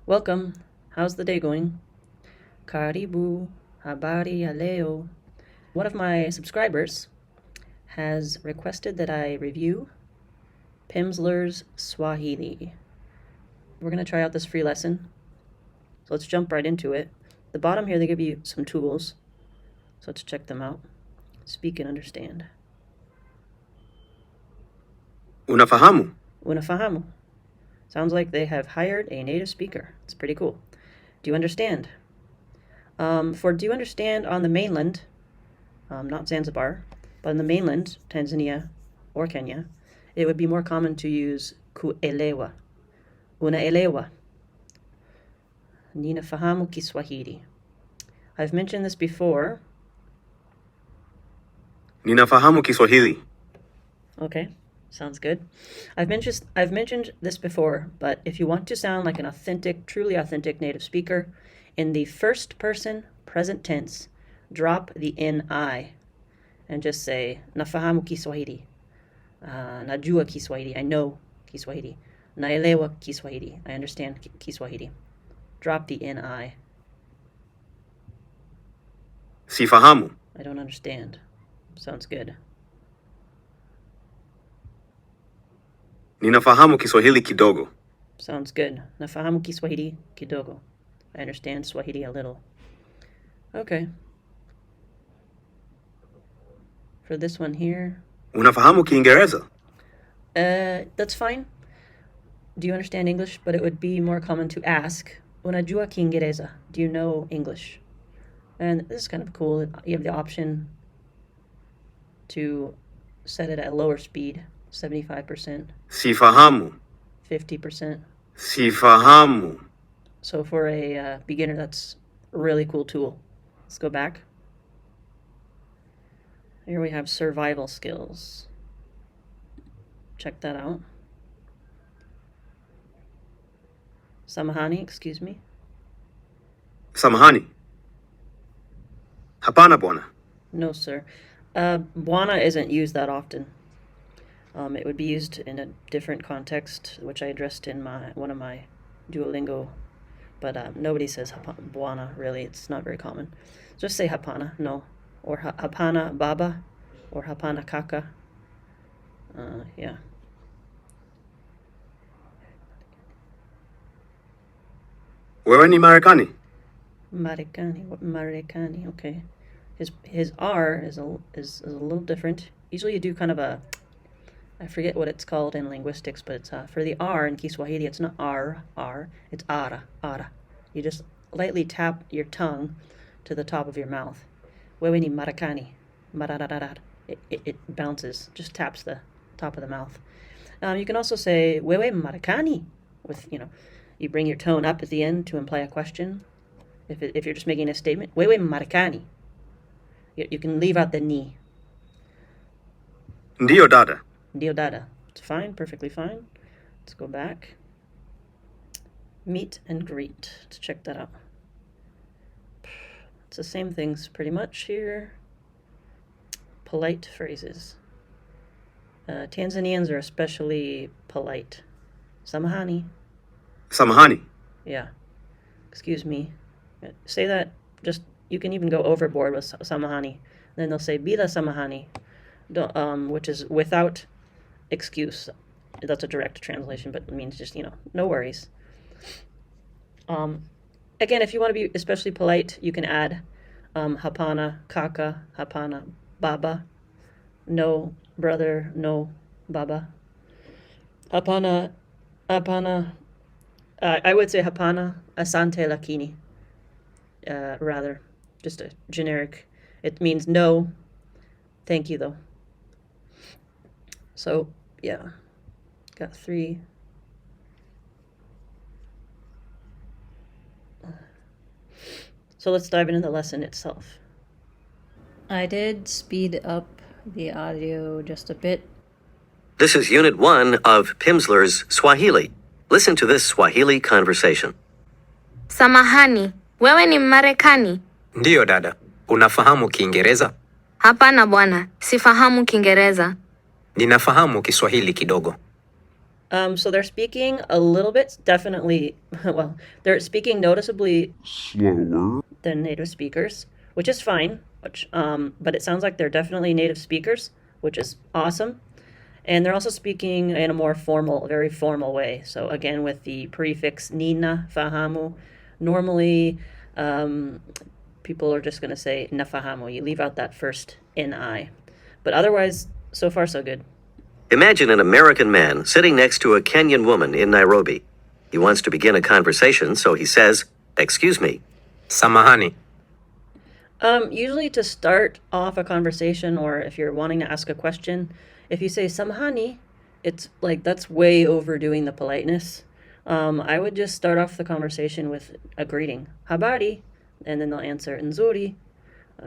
Welcome. How's the day going? Karibu, habari ya leo. One of my subscribers has requested that I review Pimsleur's Swahili. We're going to try out this free lesson. So let's jump right into it. The bottom here, they give you some tools. So let's check them out. Speak and understand. Unafahamu? Unafahamu. Sounds like they have hired a native speaker. It's pretty cool. Do you understand? For do you understand on the mainland, not Zanzibar, but on the mainland, Tanzania or Kenya, it would be more common to use kuelewa. Unaelewa. Ninafahamu KiSwahili. I've mentioned this before. Ninafahamu KiSwahili. Okay, sounds good. I've mentioned this before, but if you want to sound like an authentic, truly authentic native speaker, in the first person present tense, drop the ni and just say nafahamu KiSwahili. Najua KiSwahili. I know KiSwahili. Naelewa KiSwahili. I understand KiSwahili. Drop the ni. Sifahamu. I don't understand. Sounds good. Ninafahamu Kiswahili kidogo. Sounds good. Nafahamu KiSwahili Kidogo. I understand Swahili a little. Okay. For this one here. Unafahamu Kiingereza? That's fine. Do you understand English? But it would be more common to ask, Unajua Kiingereza? Do you know English? And this is kind of cool. You have the option to set it at a lower speed, 75%. Sifahamu. 50%. Sifahamu. So for a beginner, that's a really cool tool. Let's go back. Here we have survival skills. Check that out. Samahani, excuse me. Samahani. Hapana bwana. No, sir. Bwana isn't used that often. It would be used in a different context, which I addressed in one of my Duolingo. But nobody says bwana, really. It's not very common. Just say hapana, no. Or hapana baba, or hapana kaka. Yeah. Wewe ni Marekani? Marekani, okay. His R is a little different. Usually you do kind of I forget what it's called in linguistics, but it's for the R in KiSwahili, it's not R, it's ara. You just lightly tap your tongue to the top of your mouth. Wewe ni Marekani. It bounces, just taps the top of the mouth. You can also say wewe Marekani with, you bring your tone up at the end to imply a question. If you're just making a statement, wewe Marekani. You can leave out the ni. Ndiyo dada. Ndiyo dada. It's fine, perfectly fine. Let's go back. Meet and greet. Let's check that out. It's the same things pretty much here. Polite phrases. Tanzanians are especially polite. Samahani. Samahani. Yeah. Excuse me. Say that, you can even go overboard with samahani. Then they'll say bila samahani, which is without excuse. That's a direct translation, but it means just, no worries. Again, if you want to be especially polite, you can add hapana kaka, hapana baba, no brother, no baba. Hapana, I would say hapana, asante lakini, rather, just a generic. It means no, thank you though. So, yeah, got 3. So let's dive into the lesson itself. I did speed up the audio just a bit. This is Unit 1 of Pimsleur's Swahili. Listen to this Swahili conversation. Samahani, wewe ni Marekani? Ndiyo dada, unafahamu Kiingereza? Hapana bwana, sifahamu Kiingereza. Ninafahamu Kiswahili kidogo. So they're speaking a little bit, definitely, well, they're speaking noticeably slower than native speakers, which is fine, but it sounds like they're definitely native speakers, which is awesome. And they're also speaking in a more formal, very formal way. So again, with the prefix nina fahamu, normally people are just going to say nafahamu. You leave out that first ni. But otherwise, so far so good. Imagine an American man sitting next to a Kenyan woman in Nairobi. He wants to begin a conversation, so he says, "Excuse me." Samahani. Usually to start off a conversation, or if you're wanting to ask a question, if you say samahani, it's like that's way overdoing the politeness. I would just start off the conversation with a greeting, habari, and then they'll answer nzuri.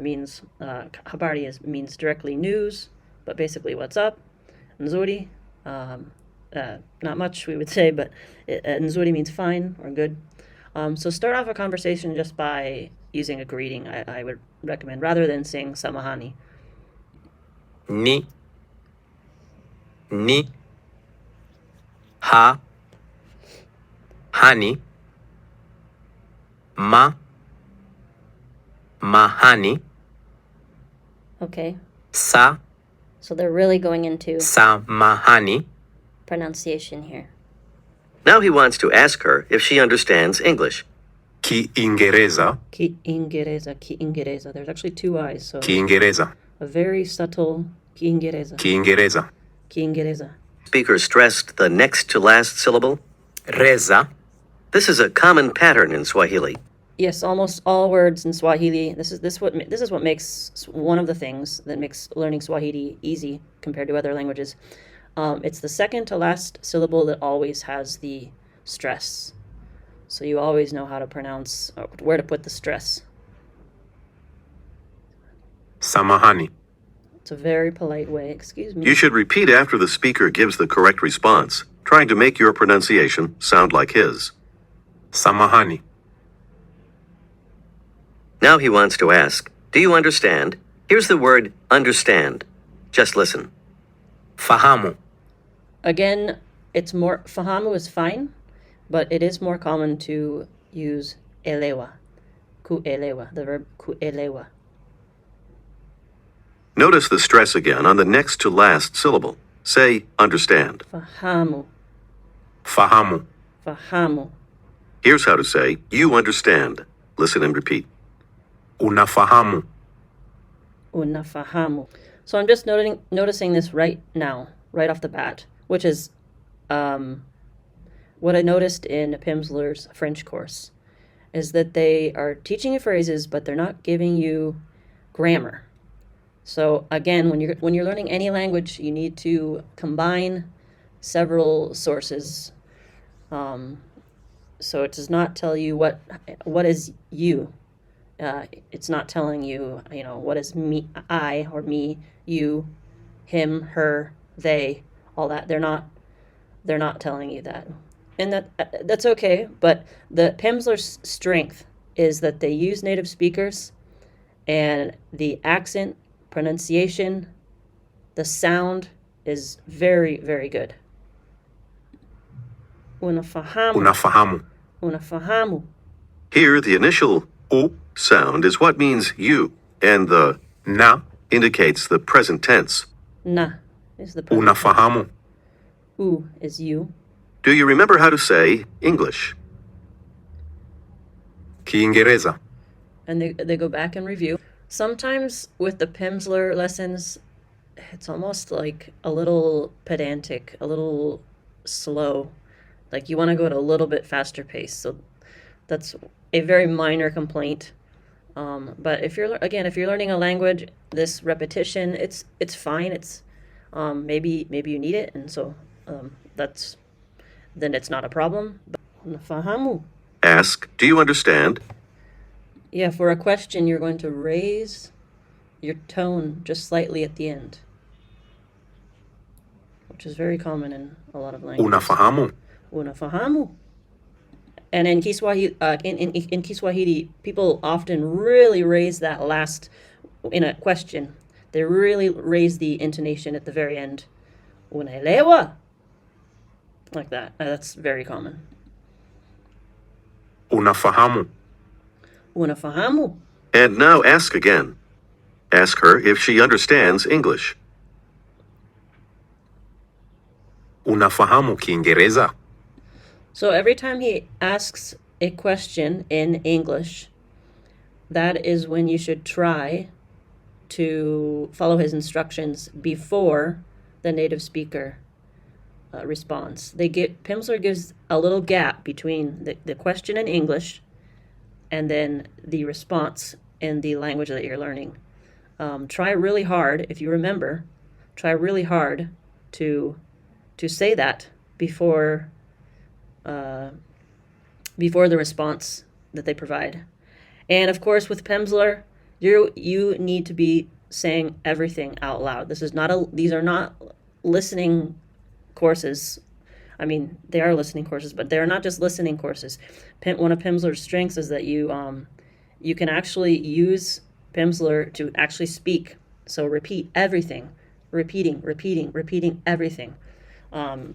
Means habari means directly news, but basically what's up. Nzuri, not much we would say, but nzuri means fine or good. So start off a conversation just by using a greeting, I would recommend, rather than saying samahani. Ni. Ha. Hani. Mahani. Okay. Sa. So they're really going into Samahani. pronunciation here. Now he wants to ask her if she understands English. Kiingereza. Kiingereza. There's actually two I's, so Kiingereza. a very subtle Kiingereza. Kiingereza. Speaker stressed the next to last syllable. Reza. This is a common pattern in Swahili. Yes, almost all words in Swahili. This is what makes one of the things that makes learning Swahili easy compared to other languages. It's the second to last syllable that always has the stress. So you always know how to pronounce, where to put the stress. Samahani. It's a very polite way. Excuse me. You should repeat after the speaker gives the correct response, trying to make your pronunciation sound like his. Samahani. Now he wants to ask, do you understand? Here's the word understand. Just listen. Fahamu. Again, it's more, fahamu is fine, but it is more common to use elewa. Kuelewa, the verb kuelewa. Notice the stress again on the next to last syllable. Say, understand. Fahamu. Fahamu. Fahamu. Here's how to say, you understand. Listen and repeat. Unafahamu. Unafahamu. So I'm just noticing this right now, right off the bat, which is what I noticed in Pimsleur's French course, is that they are teaching you phrases, but they're not giving you grammar. So again, when you're learning any language, you need to combine several sources. So it does not tell you what is you. It's not telling you, what is me, I, or me, you, him, her, they, all that. They're not telling you that. And that's okay, but the Pimsleur's strength is that they use native speakers, and the accent, pronunciation, the sound is very, very good. Unafahamu. Unafahamu. Unafahamu. Here, the initial O sound is what means you, and the Na. indicates the present tense. Na is the present. Unafahamu. U is you. Do you remember how to say English? Kiingereza. And they go back and review. Sometimes with the Pimsleur lessons, it's almost like a little pedantic, a little slow. Like you want to go at a little bit faster pace. So that's a very minor complaint. But if you're learning a language, this repetition, it's fine. It's maybe you need it, and so then it's not a problem. Fahamu. Ask, do you understand? Yeah, for a question, you're going to raise your tone just slightly at the end, which is very common in a lot of languages. Unafahamu. Unafahamu. And in KiSwahili, in KiSwahili, people often really raise that last, in a question, they really raise the intonation at the very end. Unaelewa. like that. That's very common. Unafahamu. Unafahamu. And now ask again. Ask her if she understands English. Unafahamu Kiingereza? So every time he asks a question in English, that is when you should try to follow his instructions before the native speaker responds. Pimsleur gives a little gap between the question in English and then the response in the language that you're learning. Try really hard, if you remember, try really hard to say that before the response that they provide. And of course, with Pimsleur, you need to be saying everything out loud. These are not listening courses. I mean, they are listening courses, but they're not just listening courses. One of Pimsleur's strengths is that you can actually use Pimsleur to actually speak. So repeat everything, repeating everything. The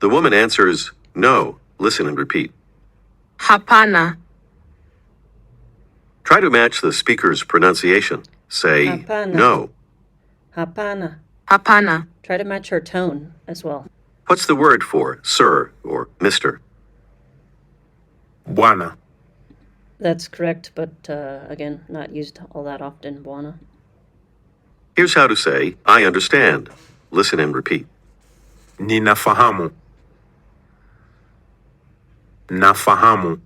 woman answers, no. Listen and repeat. Hapana. Try to match the speaker's pronunciation. Say, Hapana. no. Hapana. Hapana. Try to match her tone as well. What's the word for sir or mister? Bwana. That's correct, but again, not used all that often, Bwana. Here's how to say, I understand. Listen and repeat. Ninafahamu. Nafahamu.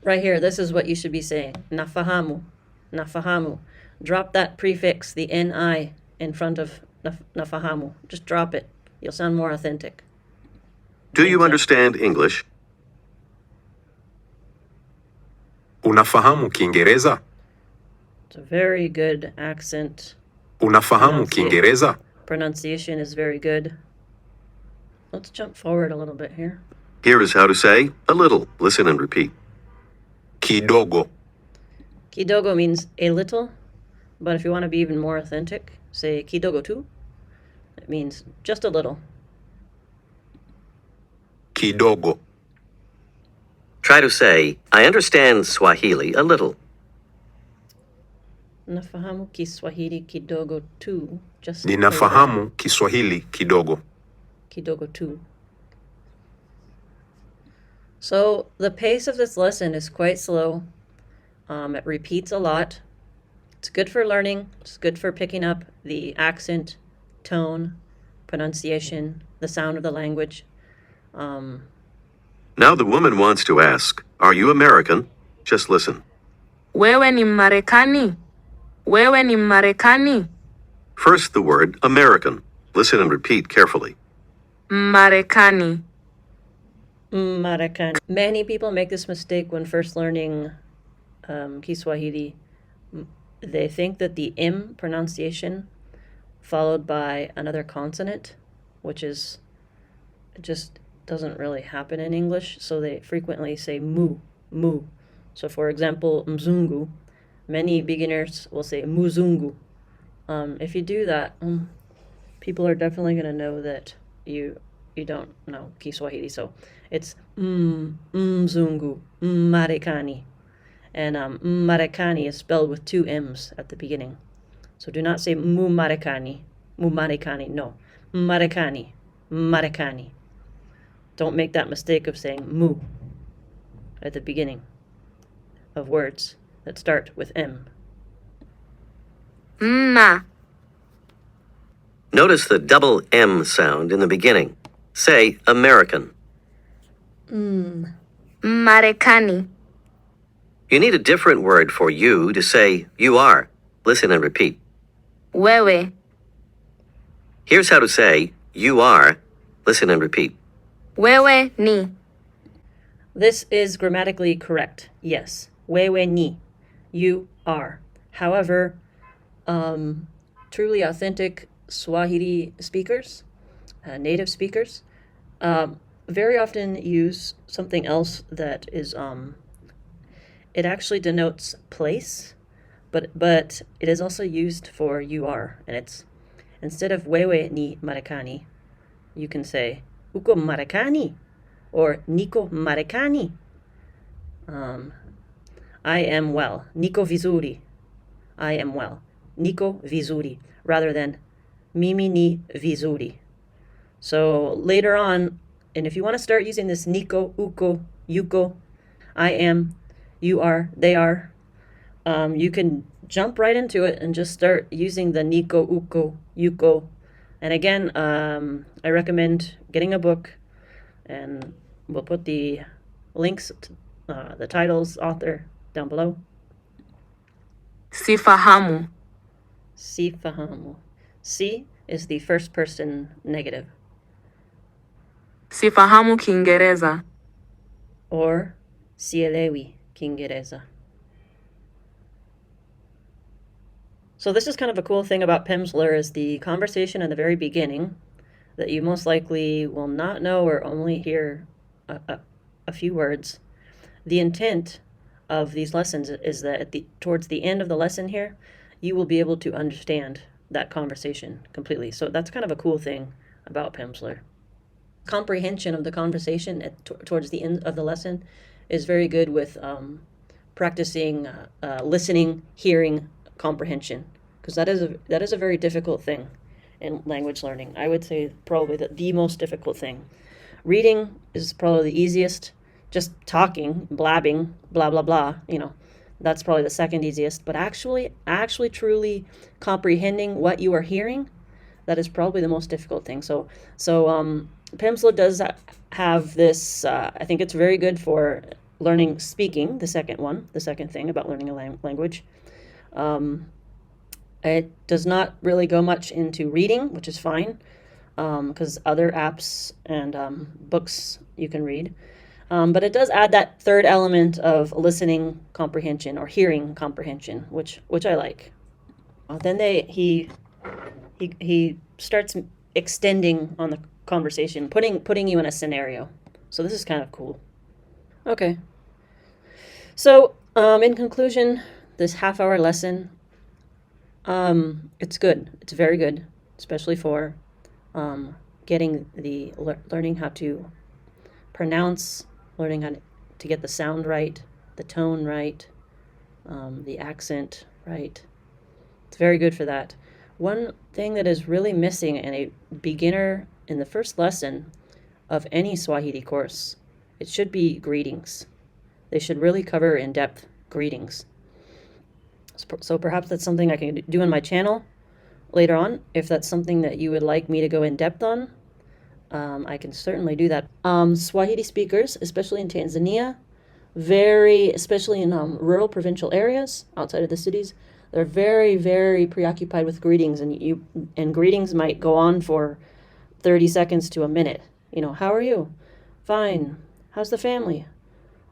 Right here, this is what you should be saying. Nafahamu. Nafahamu. Drop that prefix, the ni, in front of nafahamu. Just drop it. You'll sound more authentic. Do you understand English? Unafahamu Kiingereza? It's a very good accent. Unafahamu Kiingereza? Pronunciation is very good. Let's jump forward a little bit here. Here is how to say, a little. Listen and repeat. Kidogo. Kidogo means a little, but if you want to be even more authentic, say kidogo too. It means just a little. Kidogo. Try to say, I understand Swahili a little. Nafahamu KiSwahili kidogo too. Just a little. Ninafahamu Kiswahili kidogo. Kidogo too. So the pace of this lesson is quite slow. It repeats a lot. It's good for learning. It's good for picking up the accent, tone, pronunciation, the sound of the language. Now the woman wants to ask, are you American? Just listen. Wewe ni Marekani? Wewe ni Marekani? First the word American. Listen and repeat carefully. Marekani. Marekani. Many people make this mistake when first learning KiSwahili. They think that the M pronunciation followed by another consonant, which is just doesn't really happen in English, so they frequently say mu, mu. So for example, Muzungu, many beginners will say Muzungu. If you do that, people are definitely going to know that you don't know KiSwahili. So it's Mzungu, Marekani. And Marekani is spelled with two M's at the beginning. So do not say Mu Marekani, no. Marekani, Marekani. Don't make that mistake of saying mu at the beginning of words that start with M. Ma. Notice the double M sound in the beginning. Say American. Marekani. You need a different word for you to say you are. Listen and repeat. Wewe. Here's how to say you are. Listen and repeat. Wewe ni. This is grammatically correct. Yes. Wewe ni. You are. However, truly authentic Swahili speakers, native speakers, very often use something else that is, it actually denotes place, but it is also used for you are. And it's, instead of wewe ni Marekani, you can say Uko Marekani? Or Niko Marekani? I am well. Niko vizuri. I am well. Niko vizuri. Rather than Mimi ni vizuri. So later on, and if you want to start using this Niko, Uko, Yuko, I am, you are, they are, you can jump right into it and just start using the Niko, Uko, Yuko. And again, I recommend getting a book, and we'll put the links, the titles, author down below. Sifahamu. Sifahamu. Si is the first person negative. Sifahamu Kiingereza. Or sielewi Kiingereza. So this is kind of a cool thing about Pimsleur is the conversation in the very beginning that you most likely will not know or only hear a few words. The intent of these lessons is that towards the end of the lesson here, you will be able to understand that conversation completely. So that's kind of a cool thing about Pimsleur. Comprehension of the conversation towards the end of the lesson is very good with practicing listening, hearing, comprehension, because that is a very difficult thing in language learning. I would say probably the most difficult thing. Reading is probably the easiest. Just talking, blabbing, blah blah blah, that's probably the second easiest. But actually truly comprehending what you are hearing, that is probably the most difficult thing. So Pimsleur does have this. I think it's very good for learning speaking. The second thing about learning a language. It does not really go much into reading, which is fine, because other apps and books you can read. But it does add that third element of listening comprehension or hearing comprehension, which I like. Then he starts extending on the conversation, putting you in a scenario. So this is kind of cool. Okay. So in conclusion, this half-hour lesson, it's good. It's very good, especially for getting learning how to pronounce, learning how to get the sound right, the tone right, the accent right. It's very good for that. One thing that is really missing in a beginner in the first lesson of any Swahili course, it should be greetings. They should really cover in-depth greetings. So perhaps that's something I can do on my channel later on. If that's something that you would like me to go in depth on, I can certainly do that. Swahili speakers, especially in Tanzania, especially in rural provincial areas outside of the cities, they're very, very preoccupied with greetings, and greetings might go on for 30 seconds to a minute. How are you? Fine. How's the family?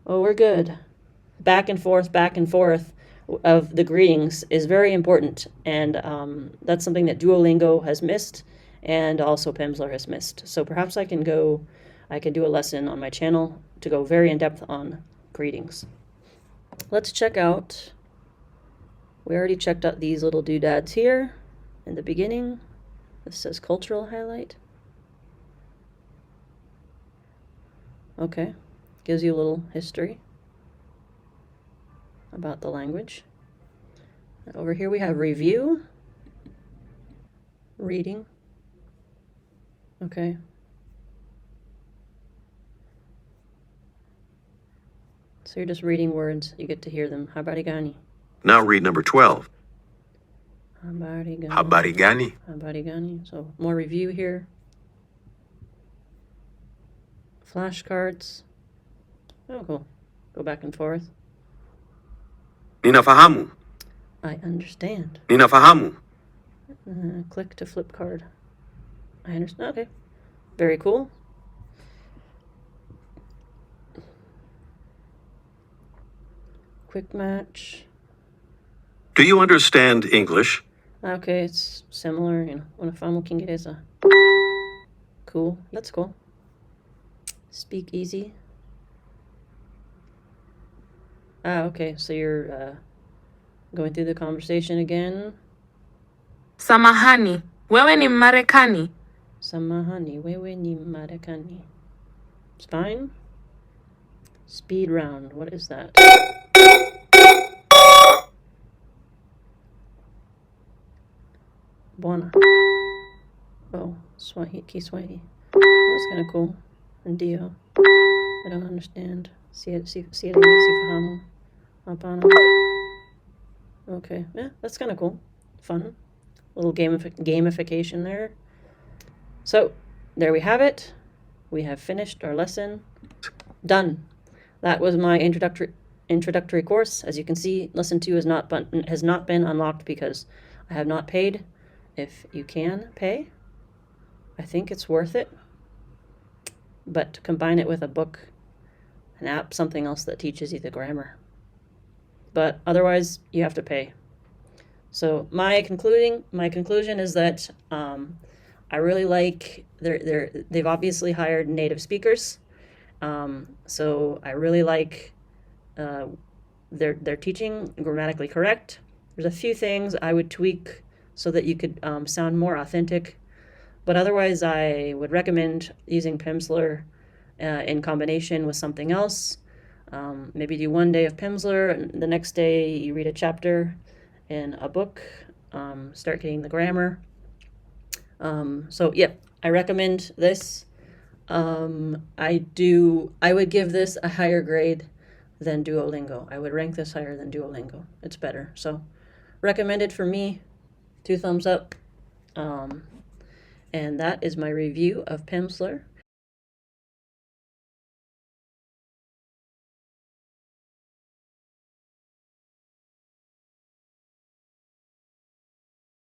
Oh, we're good. Back and forth of the greetings is very important, and that's something that Duolingo has missed, and also Pimsleur has missed. So perhaps I can do a lesson on my channel to go very in depth on greetings. Let's check out. We already checked out these little doodads here in the beginning. This says cultural highlight. Okay, gives you a little history about the language. Over here we have review, reading. Okay. So you're just reading words, you get to hear them. Habari gani? Now read number 12. Habari gani? Habari gani? Habari gani? So more review here. Flashcards. Oh, cool. Go back and forth. Ninafahamu. I understand. Ninafahamu. Click to flip card. I understand. Okay. Very cool. Quick match. Do you understand English? Okay, it's similar, Unafahamu Kiingereza. Cool. That's cool. Speak easy. Okay, so you're going through the conversation again. Samahani, wewe ni Mmarekani? Samahani, wewe ni Marekani. Spine. Speed round. What is that? Bwana. Oh, Swahili, KiSwahili. That's kind of cool. Ndio. I don't understand. Sifahamu. Hapana. Okay, yeah, that's kind of cool. Fun. Little gamification there. So, there we have it. We have finished our lesson. Done. That was my introductory course. As you can see, lesson 2 has not been unlocked because I have not paid. If you can pay, I think it's worth it. But combine it with a book, an app, something else that teaches you the grammar. But otherwise, you have to pay. So my conclusion is that I really like they've obviously hired native speakers. So I really like their teaching grammatically correct. There's a few things I would tweak so that you could sound more authentic. But otherwise, I would recommend using Pimsleur in combination with something else. Maybe do one day of Pimsleur, and the next day you read a chapter in a book. Start getting the grammar. So yeah, I recommend this. I would give this a higher grade than Duolingo. I would rank this higher than Duolingo. It's better. So recommended for me. 2 thumbs up. And that is my review of Pimsleur.